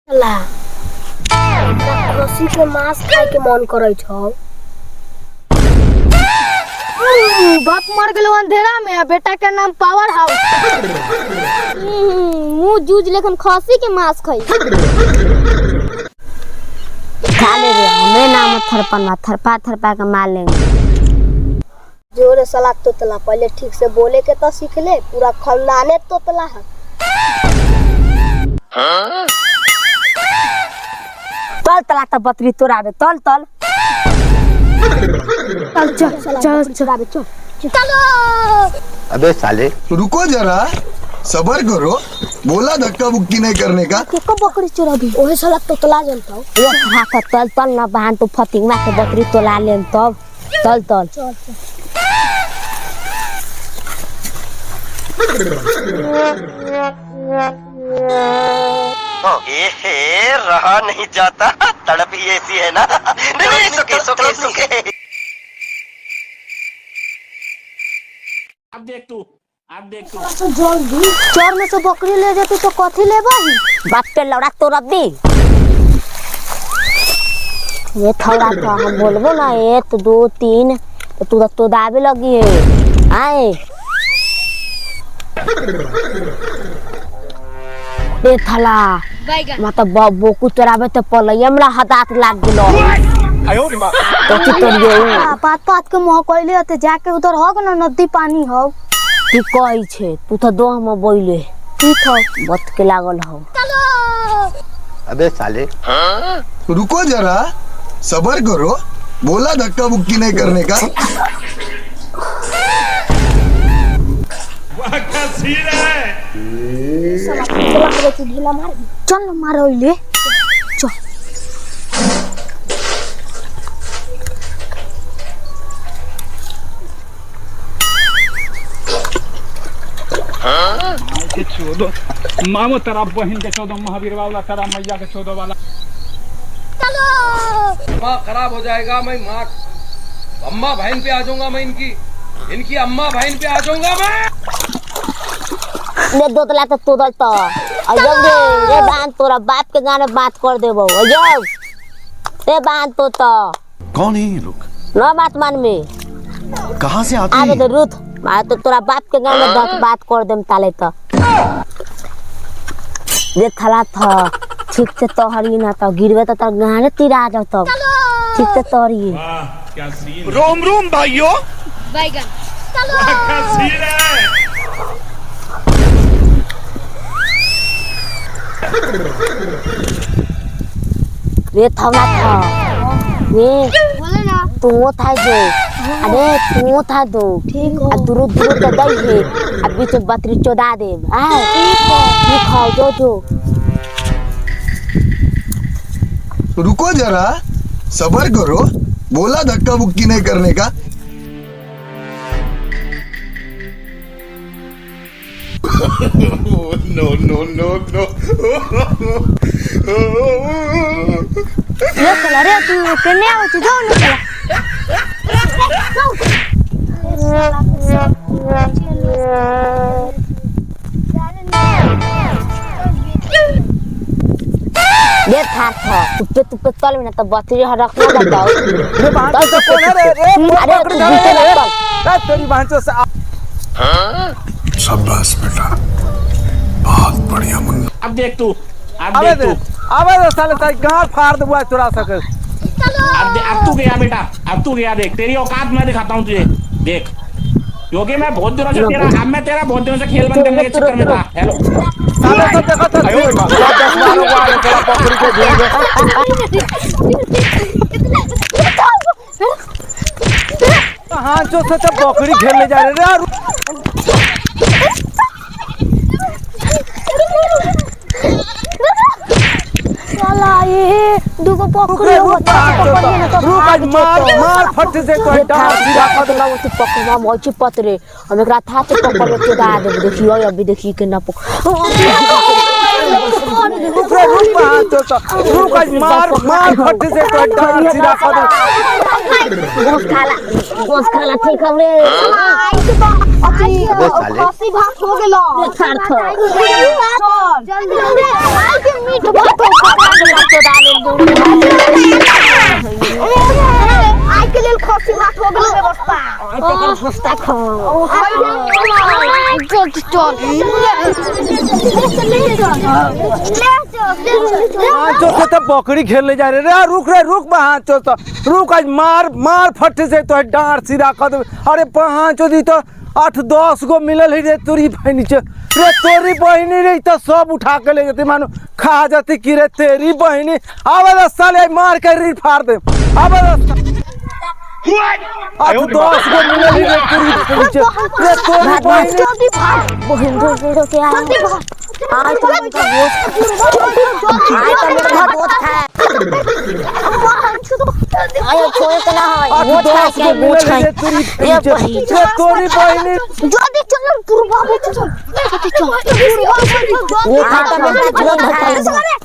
खसी के मांस खाए के मन करे छौ। बाप मर गेलो अंधेरा में, बेटा के नाम पावर हाउस। मुंह जूझ लेकिन खसी के मांस खाई। खा ले रे, हमें नाम थरपा थरपा के मार लेंगे। जोरे साला तोतला, पहले ठीक से बोले के तो सीख ले। पूरा खानदाने तोतला है। तल तला तो बतरी तोरा बे, तल चल चलो। अबे साले रुको जरा, सबर करो। बोला धक्का बुक्की नहीं करने का। को बकरी चोरा दी, ओहे साला तोतला जनता। ये हाथ तल ना बहन तो फतिंगा के बकरी तोला लेन तब। तल ये रहा नहीं जाता, तड़प ही ऐसी है ना। नहीं सुखे। अब देख तू जल्दी चोर में से बकरी ले जाती तो कथी लेबा? बाप के लौड़ा तोड़ दी। ये थोड़ा था, हम बोलबो ना 1 2 3 तो तू तो दाबे लगी है। आए ए थला मतलब बोकू तोराबे तो पलैया हमरा हदात लाग गेलो। तो तोरियो पात के मोह कोइले होते, जाके उधर हो ना नदी पानी हो। तू कही छे, तू तो दोह में बोइले ठीक हो बत के लागल हो। अबे साले रुको जरा, सबर करो। बोला धक्का बुक्की नहीं करने का। चल मारो ले चल। चौदह मामो तेरा बहन के 14 महावीर वाला, तेरा मैया के 14 वाला। माँ खराब हो जाएगा। मैं माँ अम्मा बहन पे आ जाऊंगा। मैं इनकी अम्मा बहन पे आ जाऊंगा मैं। ने दोतला तो तोदल तो अजब रे बांध तोरा बाप के गाने बात कर देबो। अजब रे बांध तो कौन है ये लोग? ना बात मान में कहाँ से आते आवे हैं? तो रुत मार तो तोरा बाप के गाने बात कर देम ताले तो ये थला था। ठीक से तोहरी ना तो गिरवे तो गाने तिरा जाओ तब। ठीक से तोहरी क्या सीन रोम भाइयों। बैगन क्या सीन है। ये थला था ये बोले ना तू था जो अरे तू था दो ठीक हो। दूर तो दई है अभी तो बतरी चोदा दे। ठीक खाओ जो रुको जरा, सबर करो। बोला धक्का बुक्की नहीं करने का। नो ये चला रे तू केने आओ तू जाओ ना ये था तुप्पे तल में ना तो बतरी रखना बताओ। ये बहन तो कौन है रे? अरे तू बीते ना तल। तेरी बहन से शाबाश बेटा, बहुत बढ़िया मुन्ना। अब देख तू आवे साले गांव फाड़ दूंगा चुरा सके। अब तू गया बेटा, अब तू गया। देख तेरी औकात मैं दिखाता हूँ तुझे। देख क्योंकि मैं बहुत दिनों से तेरा बहुत दिनों से खेल बंद करने के चक्कर में था। हेलो साले सब देखो तो 10 मारो वाले तेरा बकरी के झूल में। हाँ जो से तो बकरी खेलने जा रहे यार। साला ये दुगो पकड़े हो मार फट से तो पकड़ा मोची पतरे हम एकरा था से पकड़ के दा दे। देखियो अभी देखिए के ना पकड़ मार फट से तो सीधा कर। गोस खाला ठीक हमरे। खसी भात हो गेलो। सार्थ जल्दी जल्दी मीट भात तो डाले आज के लिए खसी बात हो गई व्यवस्था तो फस्ता खो जो से तो बकरी खेलने जा रहे रुक वहाँ चो तो रुक आज मार फटे से तो डांट सिरा कर दे अरे वहाँ चो दी तो 8-10 गो मिलल है रे तोरी बहनी रे तोरी बहनी रे तो सब उठा के ले जाती मानो खा जाती कि रे तेरी बहनी अब रास्ता ले मार के रीढ़ फाड़ दे अब रास्ता 8-10 गो मिलल है रे तोरी बहनी रे तोरी बहनी बहन को क्या आज तो मेरा बहुत था आयो छोड़ के ना है वो था क्या वो था ये तोरी बहनी जल्दी चलो पूर्वा में चलो वो था तो मेरा बहुत था